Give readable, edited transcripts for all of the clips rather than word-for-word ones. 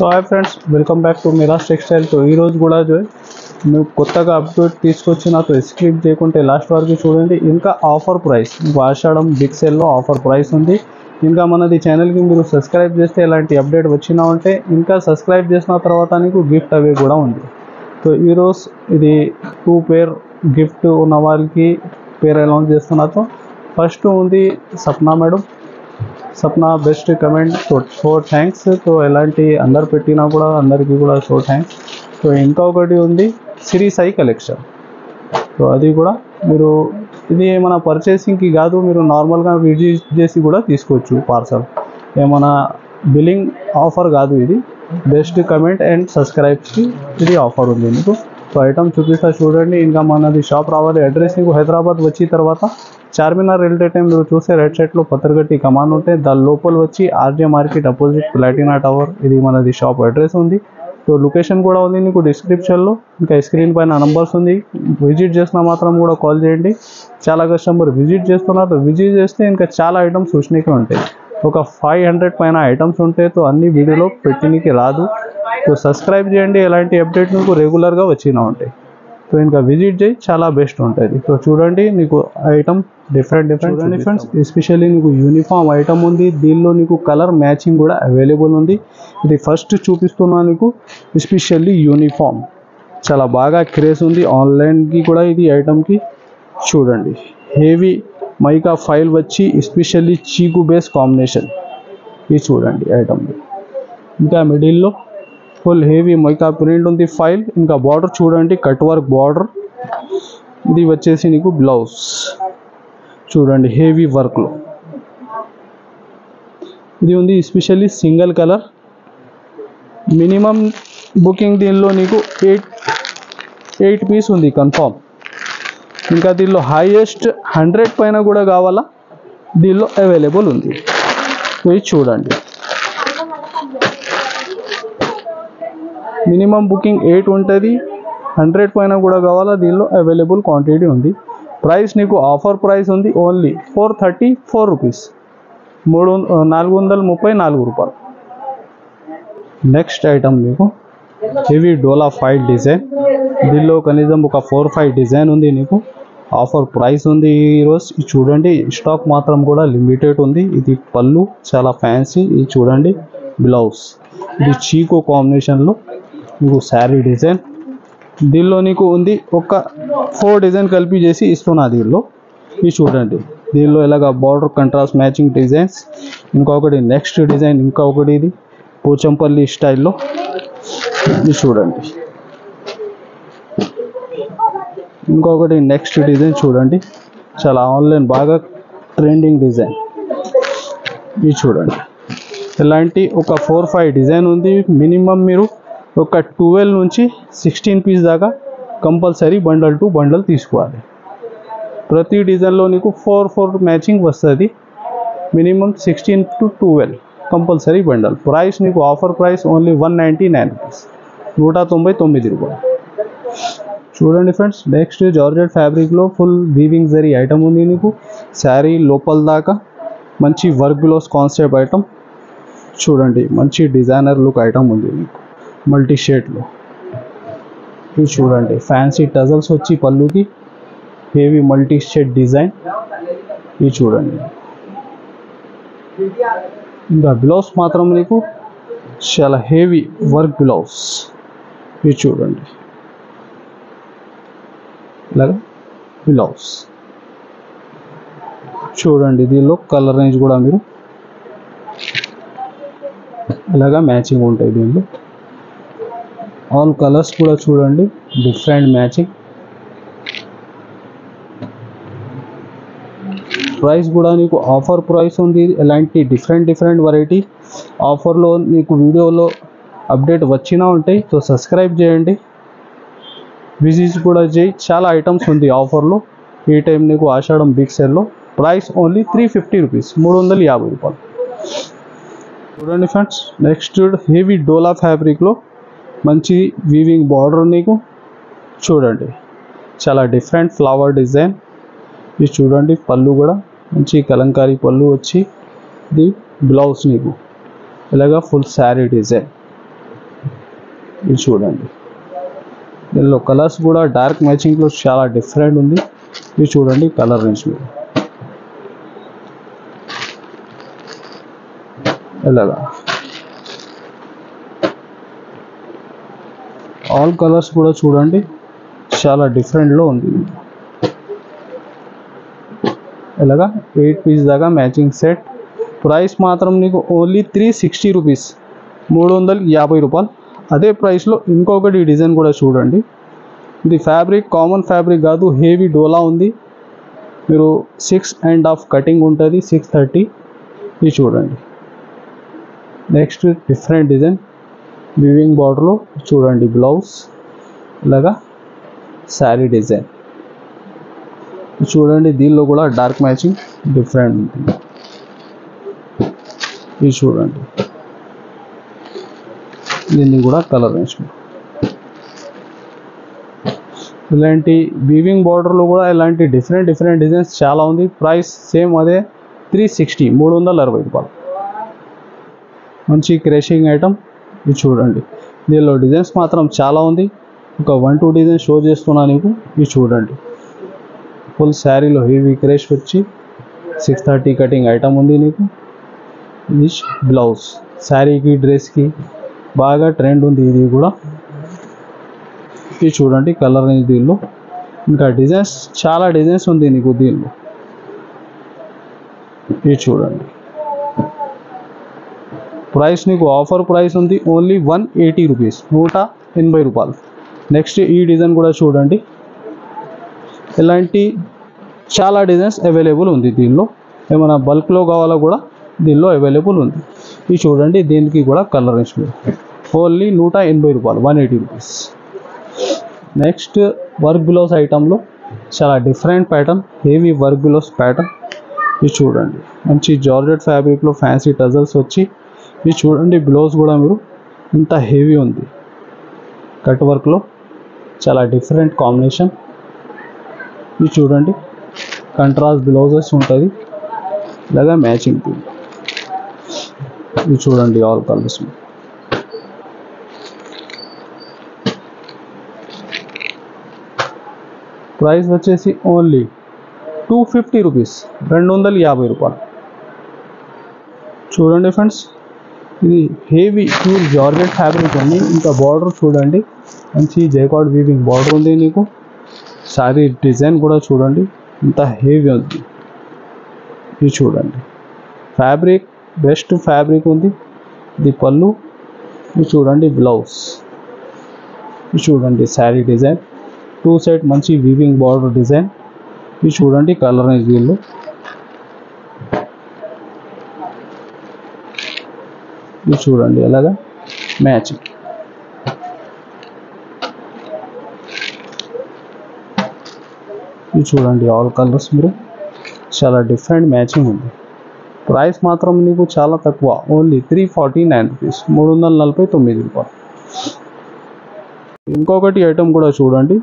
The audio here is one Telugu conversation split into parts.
So hi friends, welcome back to Miraj textile. So ఈరోజు కూడా మీకు కొత్తగా అప్డేట్ తీసుకొచ్చిన స్కిప్ చేయకుంటే లాస్ట్ వరకు చూడండి. ఇంకా ఆఫర్ ప్రైస్ ఆషాఢం బిగ్ సేల్లో ఆఫర్ ప్రైస్ ఉంది. ఇంకా మనది ఛానల్కి మీరు సబ్స్క్రైబ్ చేస్తే ఎలాంటి అప్డేట్ వచ్చినా ఉంటే ఇంకా సబ్స్క్రైబ్ చేసిన తర్వాత మీకు గిఫ్ట్ అవి కూడా ఉంది. సో ఈరోజు ఇది 2 పేర్ గిఫ్ట్ ఉన్న వాళ్ళకి పేరు అనౌన్స్ చేస్తున్నారు. ఫస్ట్ ఉంది Sapna madam. Sapna best comment, so thanks. So ఎలాంటి అందరు పెట్టినా కూడా అందరికీ కూడా సో థ్యాంక్స్. సో ఇంకా ఒకటి ఉంది సిరి సాయి కలెక్షన్. సో అది కూడా మీరు ఇది ఏమైనా పర్చేసింగ్కి కాదు, మీరు నార్మల్గా విజిట్ చేసి కూడా తీసుకోవచ్చు పార్సల్. ఏమైనా బిల్లింగ్ ఆఫర్ కాదు, ఇది బెస్ట్ కమెంట్ అండ్ సబ్స్క్రైబ్కి ఇది ఆఫర్ ఉంది మీకు. సో ఐటమ్ చూపిస్తా చూడండి. ఇంకా మనది షాప్ రావాలి. అడ్రస్ మీకు హైదరాబాద్ వచ్చిన తర్వాత చార్మినార్ రైల్వే టైం మీరు చూసే రైట్ సైడ్లో పత్రగట్టి కమాన్ ఉంటే దాని లోపల వచ్చి RJ market opposite Platina tower ఇది మనది షాప్ అడ్రస్ ఉంది. సో లొకేషన్ కూడా ఉంది మీకు డిస్క్రిప్షన్లో. ఇంకా స్క్రీన్ పైన నంబర్స్ ఉంది. విజిట్ చేసినా మాత్రం కూడా కాల్ చేయండి. చాలా కస్టమర్ విజిట్ చేస్తున్నారు. విజిట్ చేస్తే ఇంకా చాలా ఐటమ్స్ చూసినకే ఉంటాయి. ఒక 500 పైన ఐటమ్స్ ఉంటాయి. సో అన్ని వీడియోలో పెట్టడానికి రాదు. సో సబ్స్క్రైబ్ చేయండి, ఎలాంటి అప్డేట్ మీకు రెగ్యులర్గా వచ్చినా ఉంటాయి. సో ఇంకా విజిట్ చేయి, చాలా బెస్ట్ ఉంటుంది. సో చూడండి నీకు ఐటమ్ డిఫరెంట్ చూడండి ఫ్రెండ్స్. ఎస్పెషల్లీ నీకు యూనిఫామ్ ఐటమ్ ఉంది. దీనిలో నీకు కలర్ మ్యాచింగ్ కూడా అవైలబుల్ ఉంది. ఇది ఫస్ట్ చూపిస్తున్నా నీకు. ఎస్పెషల్లీ యూనిఫామ్ చాలా బాగా క్రేజ్ ఉంది ఆన్లైన్కి కూడా. ఇది ఐటమ్కి చూడండి హెవీ మైకా ఫైల్ వచ్చి ఎస్పెషల్లీ చీకు బేస్ కాంబినేషన్. ఇది చూడండి ఐటమ్. ఇంకా మిడిల్లో ఫుల్ హెవీ మైకా ప్రింట్ ఉంది ఫైల్. ఇంకా బార్డర్ చూడండి కట్ వర్క్ బార్డర్. ఇది వచ్చేసి నీకు బ్లౌజ్ చూడండి హెవీ వర్క్లో. ఇది ఉంది especially single colour. Minimum booking దీనిలో నీకు 8 పీస్ ఉంది కన్ఫామ్. ఇంకా దీనిలో హైయెస్ట్ 100 పైన కూడా కావాలా, దీనిలో అవైలబుల్ ఉంది. ఇది చూడండి మినిమం బుకింగ్ 8 ఉంటుంది. 100 పైన కూడా కావాలా, దీనిలో అవైలబుల్ క్వాంటిటీ ఉంది. ప్రైస్ నీకు ఆఫర్ ప్రైస్ ఉంది ఓన్లీ 434 రూపీస్, 434 రూపాయలు. నెక్స్ట్ ఐటమ్ నీకు హెవీ డోలా ఫైల్ డిజైన్. దీనిలో కనీసం ఒక 4-5 డిజైన్ ఉంది నీకు. ఆఫర్ ప్రైస్ ఉంది ఈరోజు. ఇది చూడండి స్టాక్ మాత్రం కూడా లిమిటెడ్ ఉంది. ఇది పళ్ళు చాలా ఫ్యాన్సీ. ఇది చూడండి బ్లౌజ్. ఇది చీకో కాంబినేషన్లో మీకు శారీ డిజైన్. దీనిలో నీకు ఉంది ఒక 4 డిజైన్ కలిపి చేసి ఇస్తున్నా దీనిలో. ఇది చూడండి దీనిలో ఇలాగ బార్డర్ కంట్రాస్ట్ మ్యాచింగ్ డిజైన్స్. ఇంకొకటి నెక్స్ట్ డిజైన్, ఇంకొకటి ఇది పోచంపల్లి స్టైల్లో. ఇది చూడండి ఇంకొకటి నెక్స్ట్ డిజైన్ చూడండి, చాలా ఆన్లైన్ బాగా ట్రెండింగ్ డిజైన్. ఇది చూడండి ఇలాంటి ఒక 4-5 డిజైన్ ఉంది. మినిమం మీరు ఒక 12 నుంచి 16 పీస్ దాకా కంపల్సరీ బండల్ టు బండల్ తీసుకోవాలి. ప్రతి డిజైన్లో నీకు 4 మ్యాచింగ్ వస్తుంది. Minimum 16 to 12 compulsory bundle. Price నీకు ఆఫర్ ప్రైస్ ఓన్లీ 199 రూపీస్, 199 రూపాయలు. చూడండి ఫ్రెండ్స్. నెక్స్ట్ జార్జెట్ ఫ్యాబ్రిక్లో ఫుల్ వీవింగ్ జరీ ఐటమ్ ఉంది నీకు. శారీ లోపల దాకా మంచి వర్క్ గ్లోస్ కాన్సెప్ట్ ఐటమ్. చూడండి మంచి డిజైనర్ లుక్ ఐటమ్ ఉంది మీకు మల్టీ షేడ్లో. ఇది చూడండి ఫ్యాన్సీ టజల్స్ వచ్చి పళ్ళుకి హెవీ మల్టీ షేడ్ డిజైన్. ఇది చూడండి ఇంకా బ్లౌజ్ మాత్రం నీకు చాలా హెవీ వర్క్ బ్లౌజ్. ఇది చూడండి ఇలాగా బ్లౌజ్. చూడండి దీనిలో కలర్ రేంజ్ కూడా మీరు ఇలాగా మ్యాచింగ్ ఉంటాయి. దీనిలో ఆల్ కలర్స్ కూడా చూడండి డిఫరెంట్ మ్యాచింగ్. ప్రైస్ కూడా నీకు ఆఫర్ ప్రైస్ ఉంది. ఎలాంటి డిఫరెంట్ వెరైటీ ఆఫర్లో నీకు వీడియోలో అప్డేట్ వచ్చినా ఉంటాయి. సో సబ్స్క్రైబ్ చేయండి, విజిట్ కూడా చేయి. చాలా ఐటమ్స్ ఉంది ఆఫర్లో. ఈ టైం నీకు ఆషాఢం బిగ్ సేల్లో. ప్రైస్ ఓన్లీ 350 రూపీస్, 350 రూపాయలు. చూడండి ఫ్రెండ్స్. నెక్స్ట్ హెవీ డోలా ఫ్యాబ్రిక్లో మంచి వీవింగ్ బార్డర్ నీకు. చూడండి చాలా డిఫరెంట్ ఫ్లవర్ డిజైన్. ఇది చూడండి పళ్ళు కూడా మంచి కలంకారీ పళ్ళు వచ్చి ఇది బ్లౌజ్ నీకు ఇలాగా ఫుల్ శారీ డిజైన్. ఇది చూడండి, దీనిలో కలర్స్ కూడా డార్క్ మ్యాచింగ్లో చాలా డిఫరెంట్ ఉంది. ఇది చూడండి కలర్ రేంజ్ మీద ఇలాగా ఆల్ కలర్స్ కూడా చూడండి చాలా డిఫరెంట్లో ఉంది. ఇలాగా 8 పీస్ దాకా మ్యాచింగ్ సెట్. ప్రైస్ మాత్రం నీకు ఓన్లీ 360 రూపీస్, 350 రూపాయలు. అదే ప్రైస్లో ఇంకొకటి డిజైన్ కూడా చూడండి. ఇది ఫ్యాబ్రిక్ కామన్ ఫ్యాబ్రిక్ కాదు, హెవీ డోలా ఉంది. మీరు 6.5 కటింగ్ ఉంటుంది, 630. ఇది చూడండి. నెక్స్ట్ డిఫరెంట్ డిజైన్ వీవింగ్ బార్డర్లో చూడండి. బ్లౌజ్ ఇలాగా శారీ డిజైన్ చూడండి. దీనిలో కూడా డార్క్ మ్యాచింగ్ డిఫరెంట్ ఉంటుంది. ఇది చూడండి, దీన్ని కూడా కలర్ రేంజ్. ఇలాంటి వీవింగ్ బార్డర్లో కూడా ఇలాంటి డిఫరెంట్ డిజైన్స్ చాలా ఉంది. ప్రైస్ సేమ్ అదే 360, 360 రూపాయలు. మంచి క్రేషింగ్ ఐటమ్. ఇది చూడండి, దీనిలో డిజైన్స్ మాత్రం చాలా ఉంది. ఒక 1-2 డిజైన్ షో చేస్తున్నా నీకు. ఇది చూడండి, ఫుల్ శారీలో హెవీ క్రేష్ వచ్చి 630 కటింగ్ ఐటమ్ ఉంది నీకు. ఇది బ్లౌజ్ శారీకి డ్రెస్కి బాగా ట్రెండ్ ఉంది ఇది కూడా. ఇది చూడండి కలర్ రేంజ్. దీనిలో ఇంకా డిజైన్స్ చాలా డిజైన్స్ ఉంది నీకు దీనిలో. ఇది చూడండి, ప్రైస్ నీకు ఆఫర్ ప్రైస్ ఉంది ఓన్లీ 180 రూపీస్, 180 రూపాయలు. నెక్స్ట్ ఈ డిజైన్ కూడా చూడండి. ఇలాంటి చాలా డిజైన్స్ అవైలబుల్ ఉంది దీనిలో. ఏమైనా బల్క్లో కావాలో కూడా దీనిలో అవైలబుల్ ఉంది. ఇది చూడండి, దీనికి కూడా కలర్ రేంజ్ ఓన్లీ 180 రూపాయలు, 180 రూపీస్. నెక్స్ట్ వర్క్ బ్లౌజ్ ఐటంలో చాలా different pattern, heavy work blouse pattern. ఇది చూడండి, మంచి జార్జెట్ ఫ్యాబ్రిక్లో ఫ్యాన్సీ టజల్స్ వచ్చి. ఇది చూడండి, బ్లౌజ్ కూడా మీరు ఇంత హెవీ ఉంది. కట్ వర్క్లో చాలా డిఫరెంట్ కాంబినేషన్. ఇది చూడండి, కంట్రాస్ట్ బ్లౌజెస్ ఉంటుంది ఇలాగా మ్యాచింగ్. ఇది చూడండి ఆల్ కలర్స్. ప్రైస్ వచ్చేసి ఓన్లీ 250 రూపీస్, 250 రూపాయలు. చూడండి ఫ్రెండ్స్, ఇది హెవీ ప్యూర్ జార్జెట్ ఫ్యాబ్రిక్ ఉంది. ఇంకా బార్డర్ చూడండి, మంచి జైకార్డ్ వీవింగ్ బార్డర్ ఉంది నీకు. సారీ డిజైన్ కూడా చూడండి ఇంత హెవీ ఉంది. ఇది చూడండి, ఫ్యాబ్రిక్ బెస్ట్ ఫ్యాబ్రిక్ ఉంది. ఇది పళ్ళు. ఇది చూడండి బ్లౌజ్. ఇది చూడండి శారీ డిజైన్ 2 సైడ్ మంచి వీవింగ్ బార్డర్ డిజైన్. ఇది చూడండి కలర్ రేంజ్. దీనిలో ఇది చూడండి ఎలాగా మ్యాచింగ్. ఇది చూడండి ఆల్ కలర్స్ మీరు చాలా డిఫరెంట్ మ్యాచింగ్ ఉంది. ప్రైస్ మాత్రం నీకు చాలా తక్కువ, ఓన్లీ 349 రూపీస్, 349 రూపాయలు. ఇంకొకటి ఐటమ్ కూడా చూడండి,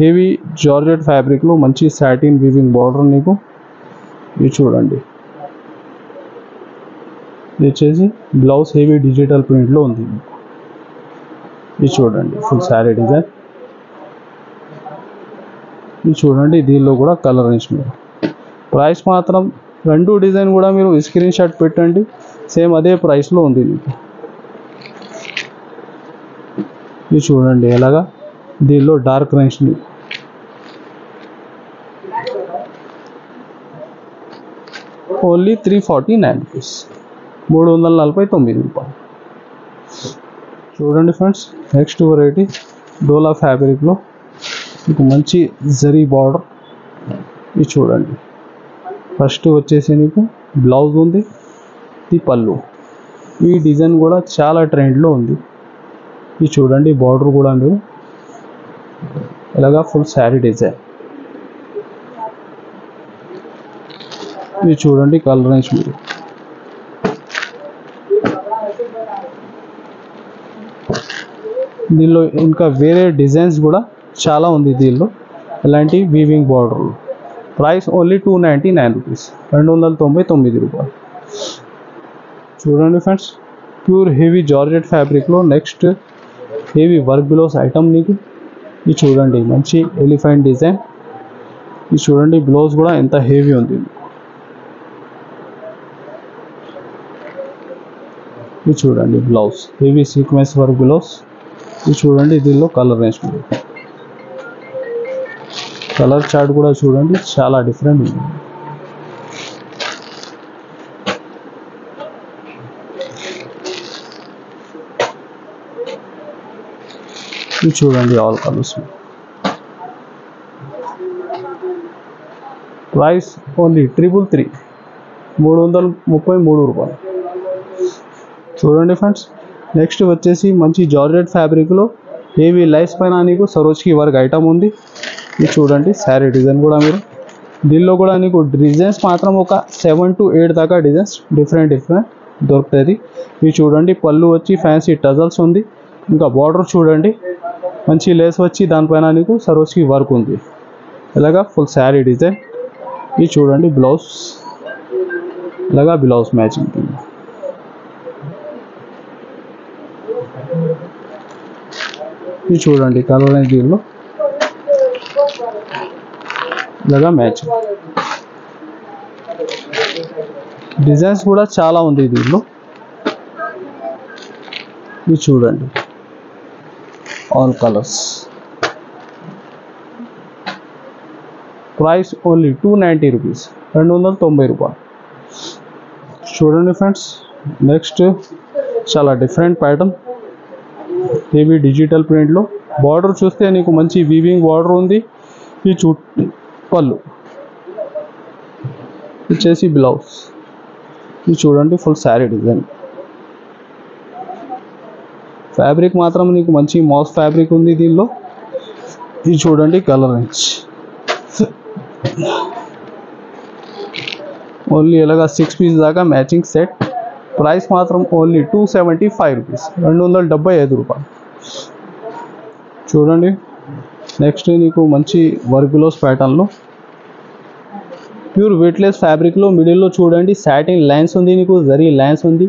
హెవీ జార్జెట్ ఫ్యాబ్రిక్లో మంచి సాటిన్ వీవింగ్ బార్డర్ నీకు. ఇది చూడండి, ఇది వచ్చేసి బ్లౌజ్ హెవీ డిజిటల్ ప్రింట్లో ఉంది. ఇది చూడండి ఫుల్ శారీ డిజైన్. ఇది చూడండి, దీనిలో కూడా కలర్ రేంజ్ మీరు. ప్రైస్ మాత్రం 2 డిజైన్ కూడా మీరు స్క్రీన్ షాట్ పెట్టండి, సేమ్ అదే ప్రైస్లో ఉంది మీకు. ఇది చూడండి ఎలాగా, దీనిలో డార్క్ రేంజ్ మీకు. ఓన్లీ 349 రూపీస్, 349 రూపాయలు. చూడండి ఫ్రెండ్స్, నెక్స్ట్ వెరైటీ డోలా ఫ్యాబ్రిక్లో మీకు మంచి జరీ బార్డర్. ఇది చూడండి, ఫస్ట్ వచ్చేసి నీకు బ్లౌజ్ ఉంది, ఇది పళ్ళు. ఈ డిజైన్ కూడా చాలా ట్రెండ్లో ఉంది. ఇది చూడండి బార్డర్ కూడా మీరు ఇలాగా ఫుల్ శారీ డిజైన్. ఇది చూడండి కలర్ రేంజ్ మీరు. దీనిలో ఇంకా వేరే డిజైన్స్ కూడా చాలా ఉంది దీనిలో, ఇలాంటి weaving border. Price only 299 rupees, 299 రూపాయలు. చూడండి ఫ్రెండ్స్, ప్యూర్ హెవీ జార్జెట్ ఫ్యాబ్రిక్లో నెక్స్ట్ హెవీ వర్క్ బిలోస్ ఐటమ్ నీకు. ఇది చూడండి మంచి ఎలిఫెంట్ డిజైన్. ఇది చూడండి బ్లౌజ్ కూడా ఎంత హెవీ ఉంది. ఇది చూడండి blouse heavy sequence work blouse. ఇది చూడండి దీనిలో కలర్ రేంజ్ ఉంది. కలర్ చార్ట్ కూడా చూడండి చాలా డిఫరెంట్ ఉంది. ఇది చూడండి ఆల్ కలర్స్. ప్రైస్ ఓన్లీ 333, 333 రూపాయలు. చూడండి ఫ్రెండ్స్, నెక్స్ట్ వచ్చేసి మంచి జార్జెట్ ఫ్యాబ్రిక్లో హెవీ లైన్స్ పైన నీకు సరోజ్కి వర్క్ ఐటమ్ ఉంది. ఇది చూడండి శారీ డిజైన్ కూడా మీరు దీనిలో కూడా నీకు డిజైన్స్ మాత్రం ఒక 7 to 8 దాకా డిజైన్స్ డిఫరెంట్ దొరుకుతుంది. ఇవి చూడండి పళ్ళు వచ్చి ఫ్యాన్సీ టజల్స్ ఉంది. ఇంకా బార్డర్ చూడండి మంచి లేస్ వచ్చి దానిపైన నీకు సరోజ్కి వర్క్ ఉంది. ఇలాగా ఫుల్ శారీ డిజైన్. ఇది చూడండి బ్లౌజ్, ఇలాగా బ్లౌజ్ మ్యాచింగ్. ఇది చూడండి కలర్ రేంజ్ దీనిలో ఇలాగా మ్యాచింగ్. డిజైన్స్ కూడా చాలా ఉంది దీనిలో. ఇది చూడండి all colours. Price only 290 rupees, 290 రూపాయలు. చూడండి ఫ్రెండ్స్, నెక్స్ట్ చాలా డిఫరెంట్ ప్యాటర్న్ హెవీ డిజిటల్ ప్రింట్లో. బార్డర్ చూస్తే నీకు మంచి వీవింగ్ బార్డర్ ఉంది. ఈ పళ్ళు వచ్చేసి బ్లౌజ్. ఇది చూడండి ఫుల్ శారీ డిజైన్. ఫ్యాబ్రిక్ మాత్రం నీకు మంచి మాస్ ఫ్యాబ్రిక్ ఉంది దీనిలో. ఇది చూడండి కలర్ రేంజ్. ఓన్లీ ఇలాగా 6 పీస్ దాకా మ్యాచింగ్ సెట్. ప్రైస్ మాత్రం ఓన్లీ 275 రూపీస్, 275 రూపాయలు. చూడండి నెక్స్ట్ నీకు మంచి వర్క్ బ్లౌజ్ ప్యాటర్న్లో ప్యూర్ వెయిట్లెస్ ఫ్యాబ్రిక్లో మిడిల్లో చూడండి సాటిన్ లైన్స్ ఉంది, నీకు జరీ లైన్స్ ఉంది.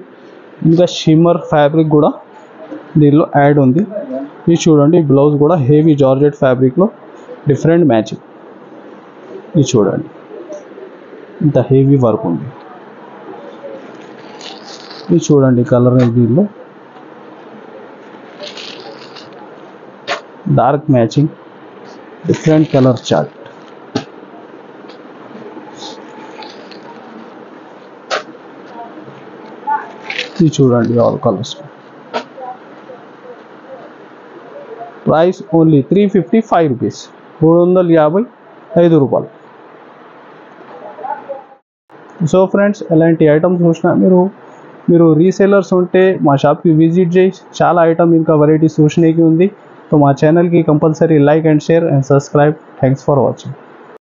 ఇంకా షిమ్మర్ ఫ్యాబ్రిక్ కూడా దీనిలో యాడ్ ఉంది. ఇది చూడండి బ్లౌజ్ కూడా హెవీ జార్జెట్ ఫ్యాబ్రిక్లో డిఫరెంట్ మ్యాచింగ్. ఇది చూడండి ఇంత హెవీ వర్క్ ఉంది. ఇది చూడండి కలర్ దీనిలో dark matching, different colour chart. ఇది చూడండి all colours. Price only 355 rupees, 355 రూపాయలు. సో ఫ్రెండ్స్, ఎలాంటి ఐటమ్స్ చూసినా మీరు రీసేలర్స్ ఉంటే మా షాప్కి విజిట్ చేసి చాలా ఐటమ్ ఇంకా వెరైటీస్ చూసినకి ఉంది. तो మా ఛానల్కి compulsory like and share and subscribe. Thanks for watching.